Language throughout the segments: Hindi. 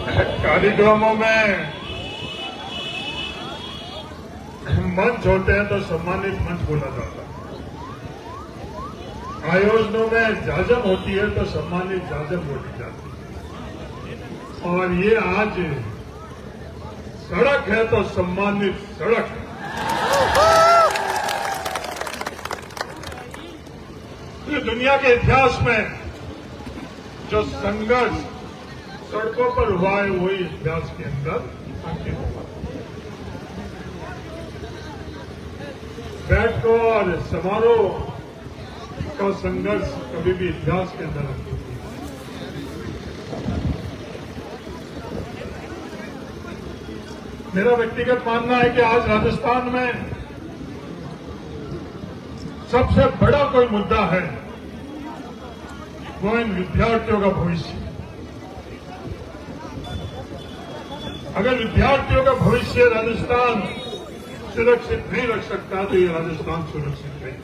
कार्यक्रमों में मंच होते हैं तो सम्मानित मंच बोला जाता है। आयोजनों में जाजम होती है तो सम्मानित जाजम बोली जाती है। और ये आज सड़क है तो सम्मानित सड़क है। ये दुनिया के इतिहास में जो संघर्ष सड़कों पर हुआ है वही इतिहास के अंदर अंकित हुआ। बैठकों और समारोह का संघर्ष कभी भी इतिहास के अंदर अंकित नहीं। मेरा व्यक्तिगत मानना है कि आज राजस्थान में सबसे बड़ा कोई मुद्दा है वो इन विद्यार्थियों का भविष्य। अगर विद्यार्थियों का भविष्य राजस्थान सुरक्षित नहीं रख सकता तो ये राजस्थान सुरक्षित नहीं।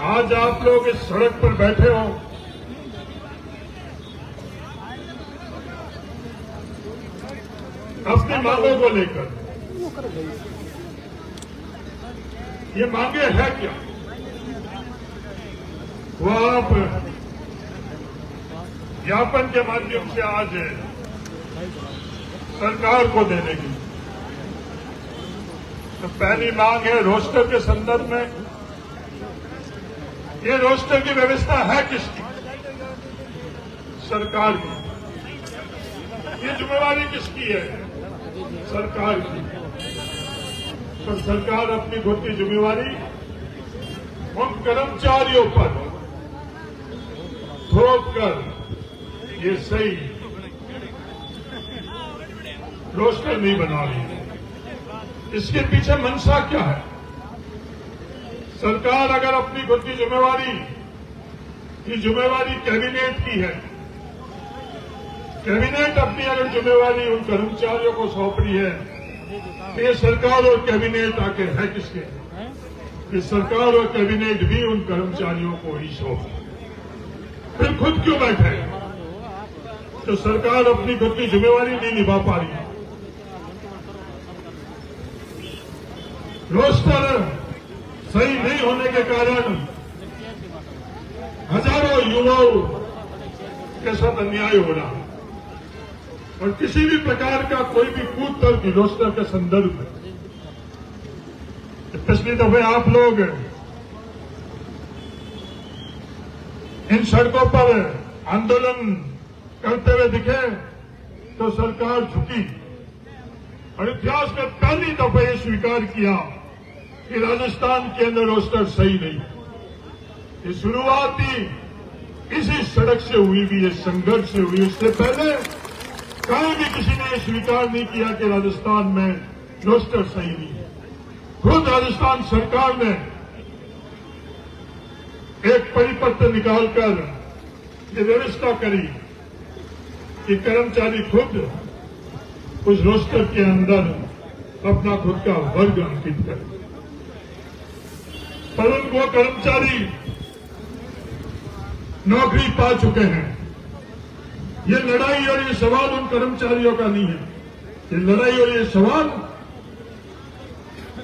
आज आप लोग इस सड़क पर बैठे हो, अपनी मांगों को लेकर। ये मांगे है क्या? वो आप ज्ञापन के माध्यम से आज सरकार को देने की। तो पहली मांग है रोस्टर के संदर्भ में। ये रोस्टर की व्यवस्था है किसकी? सरकार की। ये जिम्मेवारी किसकी है? सरकार की। पर सरकार अपनी खुद की जिम्मेवारी उन कर्मचारियों पर थोप कर ये सही रोस्टर नहीं बना रही है। इसके पीछे मंशा क्या है? सरकार अगर अपनी खुद की जिम्मेवारी कैबिनेट की है, कैबिनेट अपनी अगर जिम्मेवारी उन कर्मचारियों को सौंप रही है तो ये सरकार और कैबिनेट आके है किसके? कि सरकार और कैबिनेट भी उन कर्मचारियों को ही सौंप, फिर खुद क्यों बैठे? तो सरकार अपनी खुद की जिम्मेवारी नहीं निभा पा रही। रोस्टर सही नहीं होने के कारण हजारों युवाओं के साथ अन्याय हो रहा है और किसी भी प्रकार का कोई भी कूद रोस्टर के संदर्भ में। पिछली दफे आप लोग इन सड़कों पर आंदोलन करते हुए दिखे तो सरकार झुकी और इतिहास में पहली दफे ये स्वीकार किया कि राजस्थान के अंदर रोस्टर सही नहीं। ये शुरुआत ही इसी सड़क से हुई भी, ये संघर्ष से हुई। इससे पहले कहीं भी किसी ने ये स्वीकार नहीं किया कि राजस्थान में रोस्टर सही नहीं है। खुद राजस्थान सरकार ने एक परिपत्र निकालकर ये व्यवस्था करी कि कर्मचारी खुद उस रोस्टर के अंदर अपना खुद का वर्ग अंकित करे। पर उनको कर्मचारी नौकरी पा चुके हैं। ये लड़ाई और ये सवाल उन कर्मचारियों का नहीं है। ये लड़ाई और ये सवाल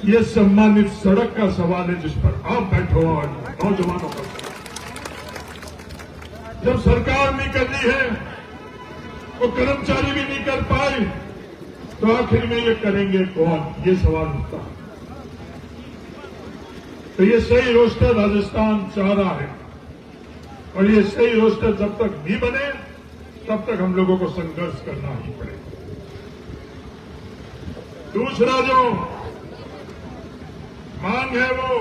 ये सम्मानित सड़क का सवाल है जिस पर आप बैठो और नौजवानों का। जब सरकार नहीं कर रही है वो कर्मचारी भी नहीं कर पाए तो आखिर में ये करेंगे कौन? ये सवाल उठता है। तो ये सही रोस्टर राजस्थान चाह रहा है और ये सही रोस्टर जब तक नहीं बने तब तक हम लोगों को संघर्ष करना ही पड़ेगा। दूसरा जो मांग है वो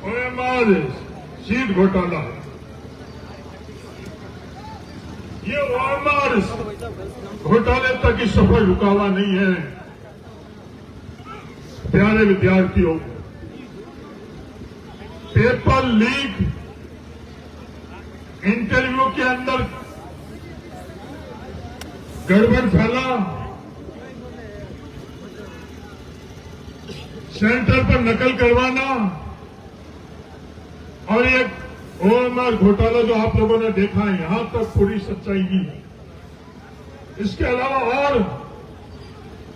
OMR सीट घोटाला है। ये OMR घोटाले तक ही सफर रुका हुआ नहीं है। प्यारे विद्यार्थियों, पेपर लीक, इंटरव्यू के अंदर गड़बड़ फैला, सेंटर पर नकल करवाना और ये ओएमआर घोटाला जो आप लोगों ने देखा है, यहां तक पूरी सच्चाई नहीं है। इसके अलावा और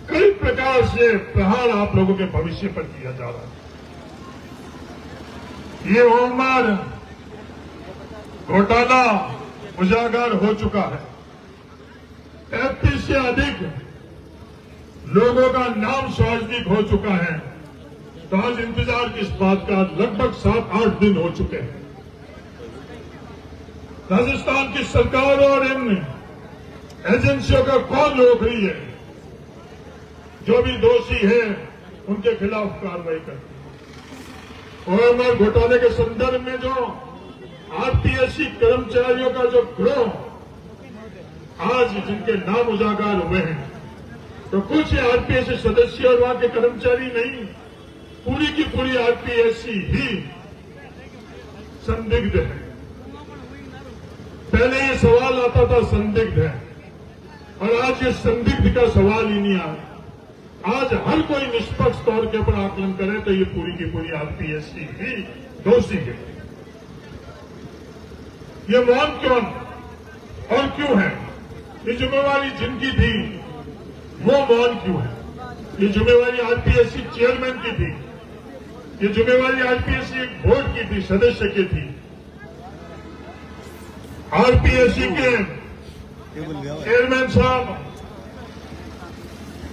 कई प्रकार से प्रहार आप लोगों के भविष्य पर किया जा रहा है। ये ओएमआर घोटाला उजागर हो चुका है। 35 से अधिक लोगों का नाम सार्वजनिक हो चुका है। तो आज इंतजार किस बात का? लगभग 7-8 दिन हो चुके हैं। राजस्थान की सरकार और इन एजेंसियों का कौन रोक रही है? जो भी दोषी है उनके खिलाफ कार्रवाई करती है। ओएमआर घोटाले के संदर्भ में जो आरपीएससी कर्मचारियों का जो गिरोह आज जिनके नाम उजागर हुए हैं, तो कुछ आरपीएससी सदस्य और वहां के कर्मचारी नहीं, पूरी की पूरी आरपीएससी ही संदिग्ध है। पहले ये सवाल आता था संदिग्ध है, और आज ये संदिग्ध का सवाल ही नहीं आता। आज हर कोई निष्पक्ष तौर के ऊपर आकलन करे तो ये पूरी की पूरी आरपीएससी ही दोषी है। ये मौन क्यों और क्यों है? ये जिम्मेवारी जिनकी थी वो मौन क्यों है? ये जिम्मेवारी आरपीएससी चेयरमैन की थी, ये जिम्मेवारी आरपीएससी बोर्ड की थी, सदस्य की थी। आरपीएससी के चेयरमैन साहब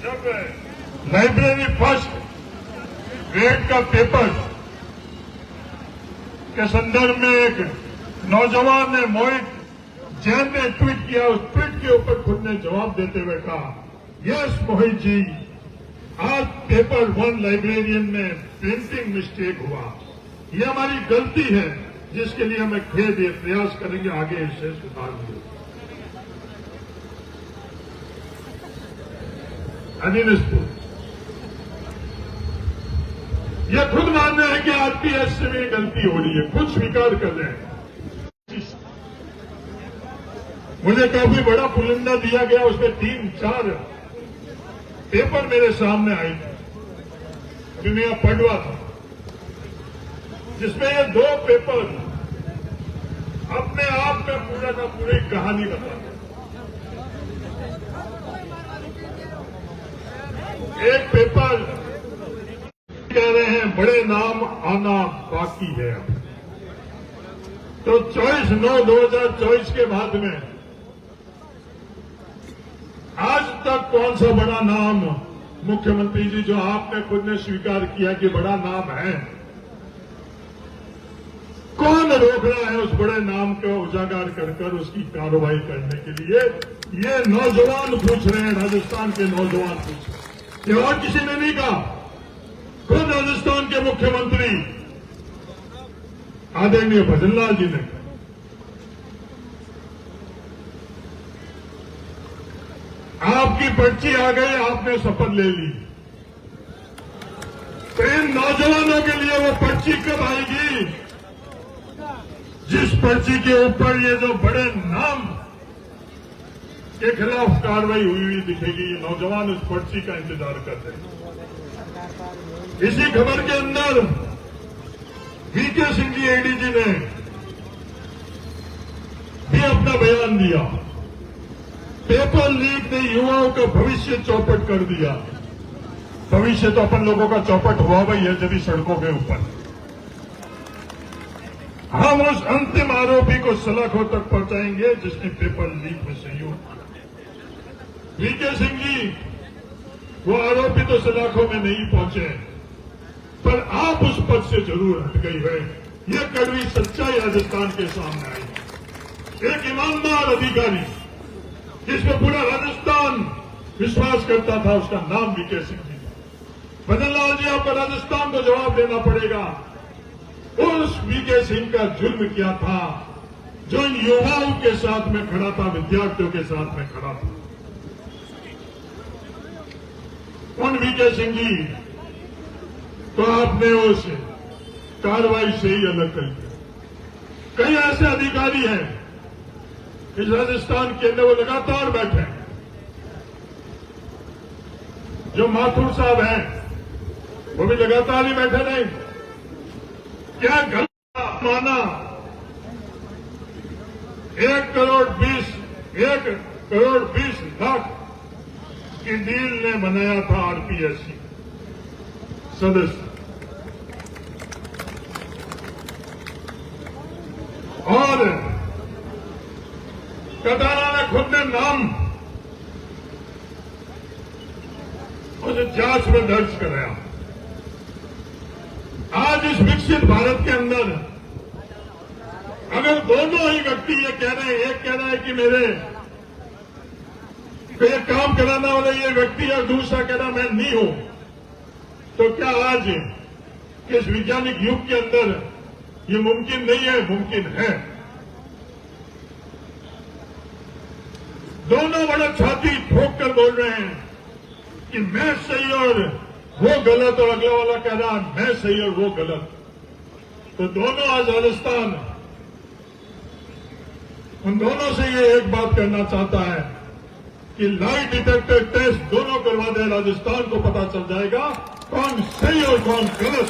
जब लाइब्रेरी फर्स्ट ग्रेड का पेपर के संदर्भ में एक नौजवान ने, मोहित जैन ने ट्वीट किया, उस ट्वीट के ऊपर खुद ने जवाब देते हुए कहा, यस मोहित जी, आज पेपर 1 लाइब्रेरियन में प्रिंटिंग मिस्टेक हुआ, ये हमारी गलती है, जिसके लिए हमें खेद है, प्रयास करेंगे आगे इसे सुधारने। अनिल ये खुद मान रहे हैं कि आरपीएससी में गलती हो रही है, खुद स्वीकार कर रहे हैं। मुझे काफी बड़ा पुलिंदा दिया गया, उसमें 3-4 पेपर मेरे सामने आए थे, अभी मैं यहां पढ़ रहा था, जिसमें ये 2 पेपर अपने आप में पूरा का पूरी कहानी बताते। एक पेपर कह रहे हैं बड़े नाम आना बाकी है। तो 24/9/2024 के बाद में आज तक कौन सा बड़ा नाम, मुख्यमंत्री जी, जो आपने खुद ने स्वीकार किया कि बड़ा नाम है, कौन रोक रहा है उस बड़े नाम को उजागर कर उसकी कार्रवाई करने के लिए? ये नौजवान पूछ रहे हैं, राजस्थान के नौजवान पूछ रहे हैं, ये और किसी ने नहीं कहा। खुद राजस्थान के मुख्यमंत्री आदरणीय भजनलाल जी ने, आपकी पर्ची आ गई, आपने शपथ ले ली, तो इन नौजवानों के लिए वो पर्ची कब आएगी जिस पर्ची के ऊपर ये जो बड़े नाम के खिलाफ कार्रवाई हुई दिखेगी? ये नौजवान उस पर्ची का इंतजार कर रहे हैं। इसी खबर के अंदर वीके सिंह जी एडीजी ने भी अपना बयान दिया। पेपर लीक ने युवाओं का भविष्य चौपट कर दिया। भविष्य तो अपन लोगों का चौपट हुआ भाई है जब सड़कों के ऊपर। हम उस अंतिम आरोपी को सलाखों तक पहुंचाएंगे जिसने पेपर लीक में सहयोग किया। वीके सिंह जी, वो आरोपी तो सलाखों में नहीं पहुंचे, पर आप उस पद से जरूर हट गई है। यह कड़वी सच्चाई राजस्थान के सामने आई। एक ईमानदार अधिकारी जिसमें पूरा राजस्थान विश्वास करता था, उसका नाम वीके सिंह जी। भजनलाल जी, आपको राजस्थान को जवाब देना पड़ेगा। उस वीके सिंह का जुर्म क्या था जो इन युवाओं के साथ में खड़ा था, विद्यार्थियों के साथ में खड़ा था? उन वीके सिंह जी तो आपने उस कार्रवाई से ही अलग कर दिया। कई ऐसे अधिकारी हैं इस राजस्थान के अंदर, वो लगातार बैठे हैं। जो माथुर साहब हैं वो भी लगातार ही बैठे नहीं। क्या गलत माना 1 करोड़ 20 लाख की डील ने बनाया था आरपीएससी सदस्य। और कटारा ने खुद ने नाम उस जांच में दर्ज कराया। आज इस विकसित भारत के अंदर अगर दोनों ही व्यक्ति ये कह रहे हैं, एक कह रहा है कि मेरे ये काम कराने वाला ये व्यक्ति और दूसरा कह रहा मैं नहीं हूं, तो क्या आज इस वैज्ञानिक युग के अंदर ये मुमकिन नहीं है? मुमकिन है। दोनों बड़े छाती ठोक कर बोल रहे हैं कि मैं सही और वो गलत, और अगला वाला कह रहा मैं सही और वो गलत। तो दोनों आज राजस्थान उन दोनों से ये एक बात करना चाहता है कि लाई डिटेक्टर टेस्ट दोनों करवा दे, राजस्थान को पता चल जाएगा कौन सही और कौन गलत।